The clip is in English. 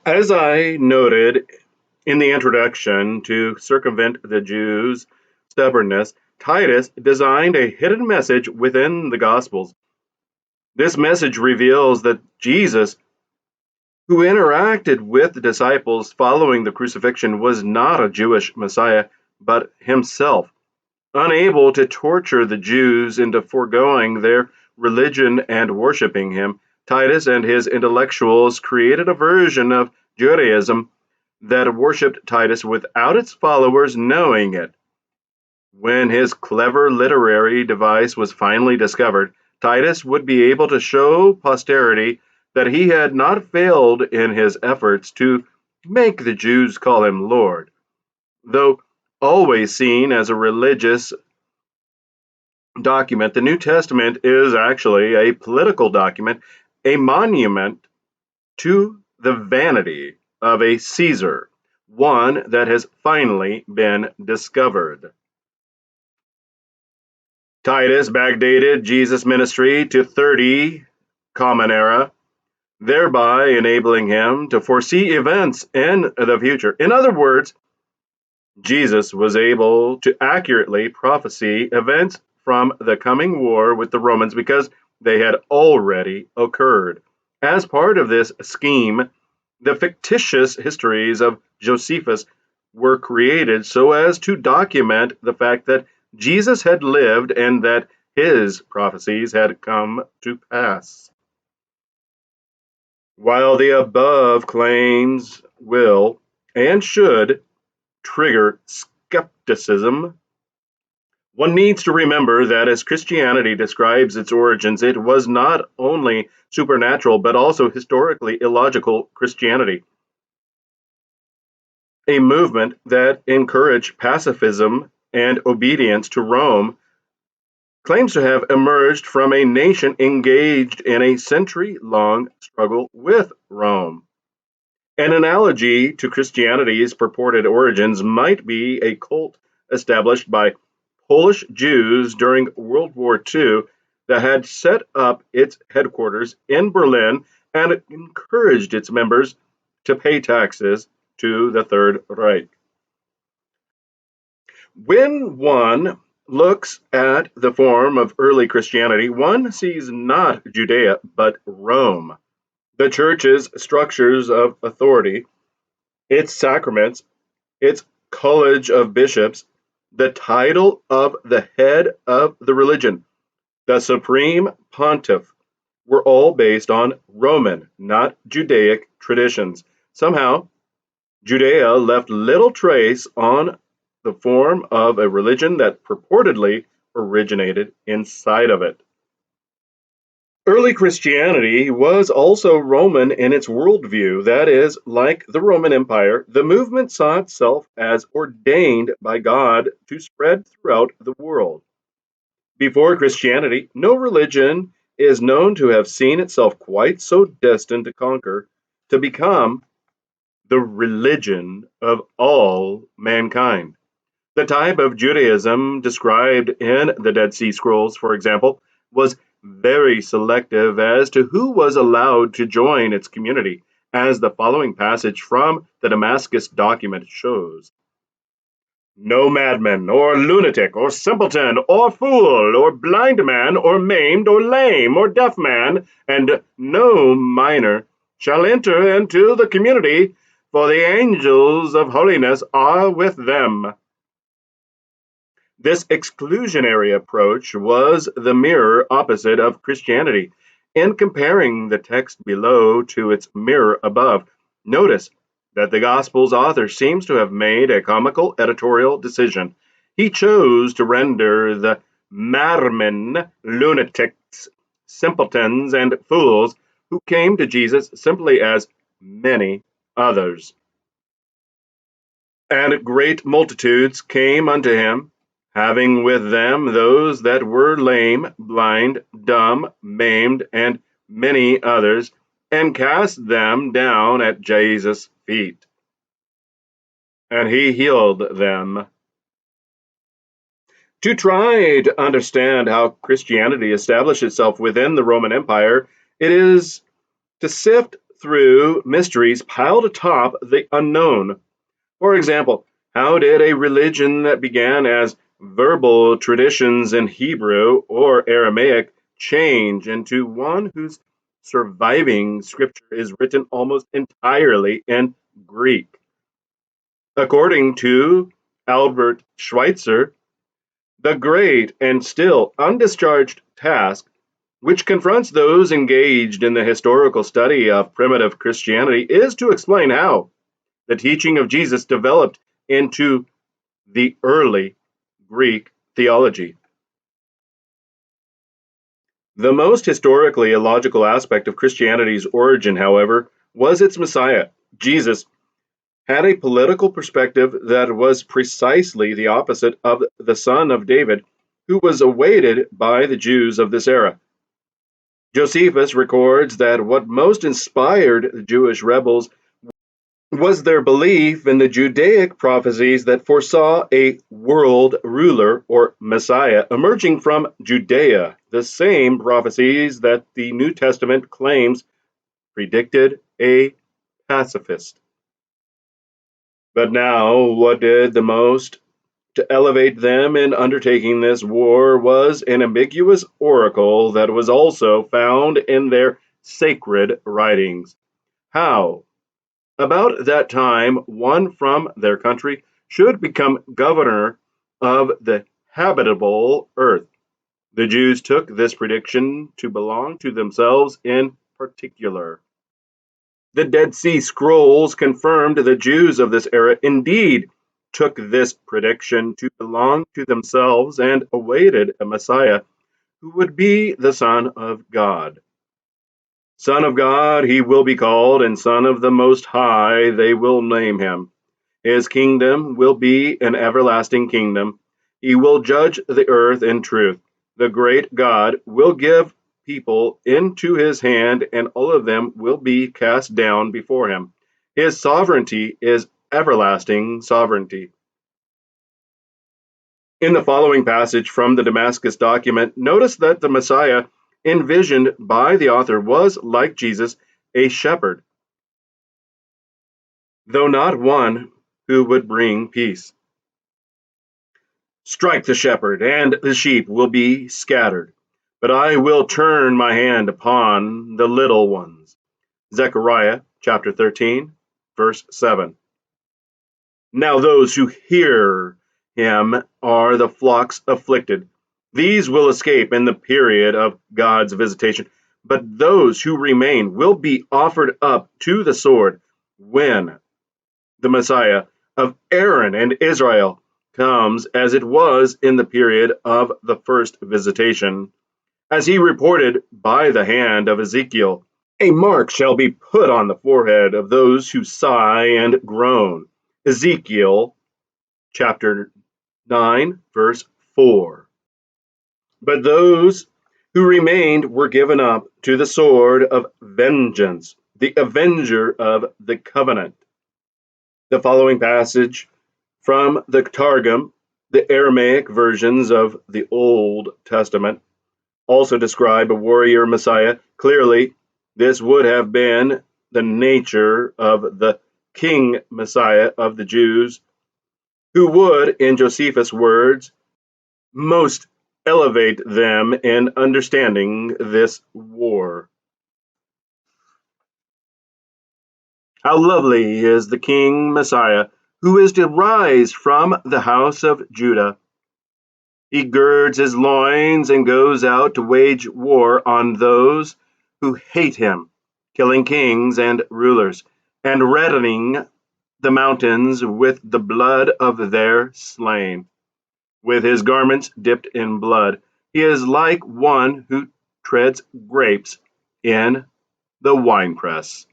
As I noted in the introduction, to circumvent the Jews' stubbornness, Titus designed a hidden message within the Gospels. This message reveals that Jesus, who interacted with the disciples following the crucifixion, was not a Jewish Messiah, but himself, unable to torture the Jews into foregoing their religion and worshiping him. Titus and his intellectuals created a version of Judaism that worshipped Titus without its followers knowing it. When his clever literary device was finally discovered, Titus would be able to show posterity that he had not failed in his efforts to make the Jews call him Lord. Though always seen as a religious document, the New Testament is actually a political document, a monument to the vanity of a Caesar, one that has finally been discovered. Titus backdated Jesus' ministry to 30 Common Era, thereby enabling him to foresee events in the future. In other words, Jesus was able to accurately prophesy events from the coming war with the Romans because they had already occurred. As part of this scheme, the fictitious histories of Josephus were created so as to document the fact that Jesus had lived and that his prophecies had come to pass. While the above claims will and should trigger skepticism, one needs to remember that as Christianity describes its origins, it was not only supernatural but also historically illogical Christianity, a movement that encouraged pacifism and obedience to Rome, claims to have emerged from a nation engaged in a century-long struggle with Rome. An analogy to Christianity's purported origins might be a cult established by Polish Jews during World War II that had set up its headquarters in Berlin and encouraged its members to pay taxes to the Third Reich. When one looks at the form of early Christianity, one sees not Judea but Rome. The church's structures of authority, its sacraments, its college of bishops, the title of the head of the religion, the supreme pontiff, were all based on Roman, not Judaic traditions. Somehow, Judea left little trace on the form of a religion that purportedly originated inside of it. Early Christianity was also Roman in its worldview. That is, like the Roman Empire, the movement saw itself as ordained by God to spread throughout the world. Before Christianity, no religion is known to have seen itself quite so destined to conquer, to become the religion of all mankind. The type of Judaism described in the Dead Sea Scrolls, for example, was very selective as to who was allowed to join its community, as the following passage from the Damascus document shows. No madman, or lunatic, or simpleton, or fool, or blind man, or maimed, or lame, or deaf man, and no minor shall enter into the community, for the angels of holiness are with them. This exclusionary approach was the mirror opposite of Christianity. In comparing the text below to its mirror above, notice that the Gospel's author seems to have made a comical editorial decision. He chose to render the madmen, lunatics, simpletons, and fools who came to Jesus simply as many others. And great multitudes came unto him, having with them those that were lame, blind, dumb, maimed, and many others, and cast them down at Jesus' feet. And he healed them. To try to understand how Christianity established itself within the Roman Empire, it is to sift through mysteries piled atop the unknown. For example, how did a religion that began as verbal traditions in Hebrew or Aramaic change into one whose surviving scripture is written almost entirely in Greek? According to Albert Schweitzer, the great and still undischarged task which confronts those engaged in the historical study of primitive Christianity is to explain how the teaching of Jesus developed into the early Greek theology. The most historically illogical aspect of Christianity's origin, however, was its Messiah. Jesus had a political perspective that was precisely the opposite of the Son of David, who was awaited by the Jews of this era. Josephus records that what most inspired the Jewish rebels was their belief in the Judaic prophecies that foresaw a world ruler or Messiah emerging from Judea, the same prophecies that the New Testament claims predicted a pacifist. But now, what did the most to elevate them in undertaking this war was an ambiguous oracle that was also found in their sacred writings. How, about that time, one from their country should become governor of the habitable earth. The Jews took this prediction to belong to themselves in particular. The Dead Sea Scrolls confirmed the Jews of this era indeed took this prediction to belong to themselves and awaited a Messiah who would be the Son of God. Son of God he will be called, and Son of the Most High they will name him. His kingdom will be an everlasting kingdom. He will judge the earth in truth. The great God will give people into his hand, and all of them will be cast down before him. His sovereignty is everlasting sovereignty. In the following passage from the Damascus document, notice that the Messiah envisioned by the author was, like Jesus, a shepherd, though not one who would bring peace. Strike the shepherd, and the sheep will be scattered, but I will turn my hand upon the little ones. Zechariah chapter 13, verse 7. Now those who hear him are the flocks afflicted. These will escape in the period of God's visitation, but those who remain will be offered up to the sword when the Messiah of Aaron and Israel comes, as it was in the period of the first visitation, as he reported by the hand of Ezekiel. A mark shall be put on the forehead of those who sigh and groan. Ezekiel chapter 9, verse 4. But those who remained were given up to the sword of vengeance, the avenger of the covenant. The following passage from the Targum, the Aramaic versions of the Old Testament, also describe a warrior Messiah. Clearly, this would have been the nature of the King Messiah of the Jews, who would, in Josephus' words, most elevate them in understanding this war. How lovely is the King Messiah, who is to rise from the house of Judah. He girds his loins and goes out to wage war on those who hate him, killing kings and rulers, and reddening the mountains with the blood of their slain. With his garments dipped in blood, he is like one who treads grapes in the winepress.